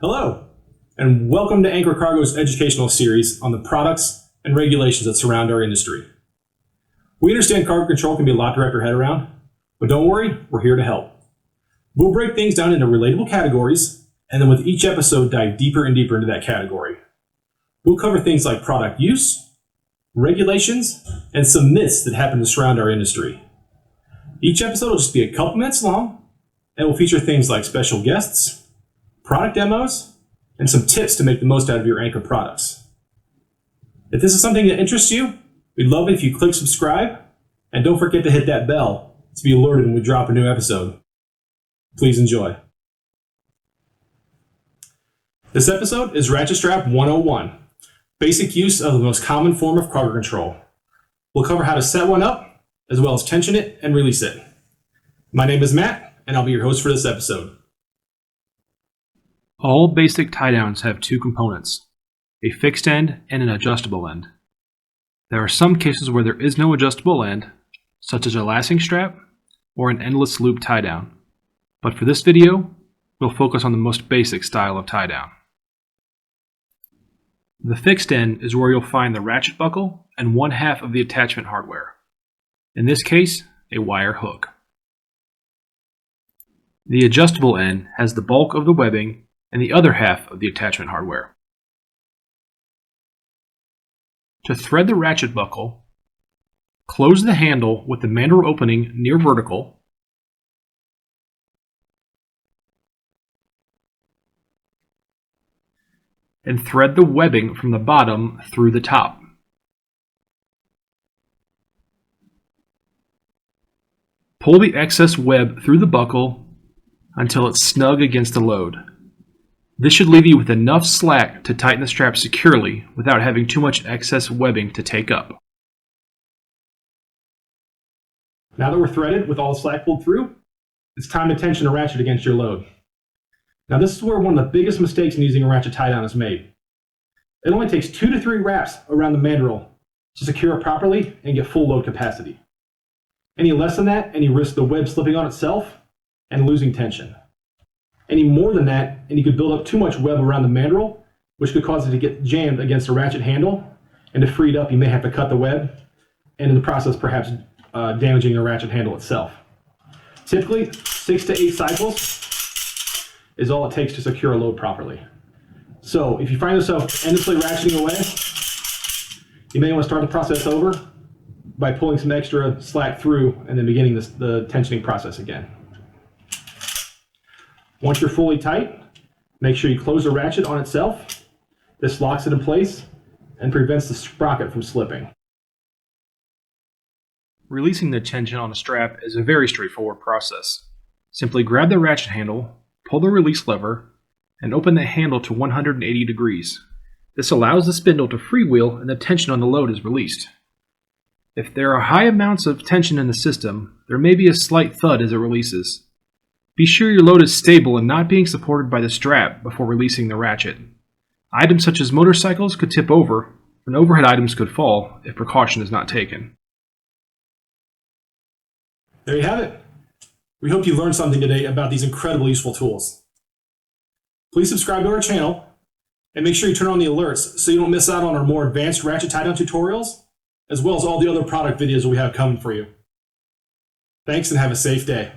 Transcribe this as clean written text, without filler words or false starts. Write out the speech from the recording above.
Hello, and welcome to Anchor Cargo's educational series on the products and regulations that surround our industry. We understand cargo control can be a lot to wrap your head around, but don't worry, we're here to help. We'll break things down into relatable categories, and then with each episode dive deeper and deeper into that category. We'll cover things like product use, regulations, and some myths that happen to surround our industry. Each episode will just be a couple minutes long, and will feature things like special guests, product demos, and some tips to make the most out of your Anchor products. If this is something that interests you, we'd love it if you click subscribe, and don't forget to hit that bell to be alerted when we drop a new episode. Please enjoy. This episode is Ratchet Strap 101, basic use of the most common form of cargo control. We'll cover how to set one up, as well as tension it and release it. My name is Matt, and I'll be your host for this episode. All basic tie-downs have two components, a fixed end and an adjustable end. There are some cases where there is no adjustable end, such as a lashing strap or an endless loop tie-down. But for this video, we'll focus on the most basic style of tie-down. The fixed end is where you'll find the ratchet buckle and one half of the attachment hardware. In this case, a wire hook. The adjustable end has the bulk of the webbing and the other half of the attachment hardware. To thread the ratchet buckle, close the handle with the mandrel opening near vertical, and thread the webbing from the bottom through the top. Pull the excess web through the buckle until it's snug against the load. This should leave you with enough slack to tighten the strap securely without having too much excess webbing to take up. Now that we're threaded with all the slack pulled through, it's time to tension a ratchet against your load. Now this is where one of the biggest mistakes in using a ratchet tie-down is made. It only takes 2 to 3 wraps around the mandrel to secure it properly and get full load capacity. Any less than that, and you risk the web slipping on itself and losing tension. Any more than that, and you could build up too much web around the mandrel, which could cause it to get jammed against a ratchet handle, and to free it up, you may have to cut the web, and in the process, perhaps damaging the ratchet handle itself. Typically, 6 to 8 cycles is all it takes to secure a load properly. So, if you find yourself endlessly ratcheting away, you may want to start the process over by pulling some extra slack through and then beginning the tensioning process again. Once you're fully tight, make sure you close the ratchet on itself. This locks it in place and prevents the sprocket from slipping. Releasing the tension on a strap is a very straightforward process. Simply grab the ratchet handle, pull the release lever, and open the handle to 180 degrees. This allows the spindle to freewheel and the tension on the load is released. If there are high amounts of tension in the system, there may be a slight thud as it releases. Be sure your load is stable and not being supported by the strap before releasing the ratchet. Items such as motorcycles could tip over, and overhead items could fall if precaution is not taken. There you have it. We hope you learned something today about these incredibly useful tools. Please subscribe to our channel, and make sure you turn on the alerts so you don't miss out on our more advanced ratchet tie-down tutorials, as well as all the other product videos we have coming for you. Thanks and have a safe day.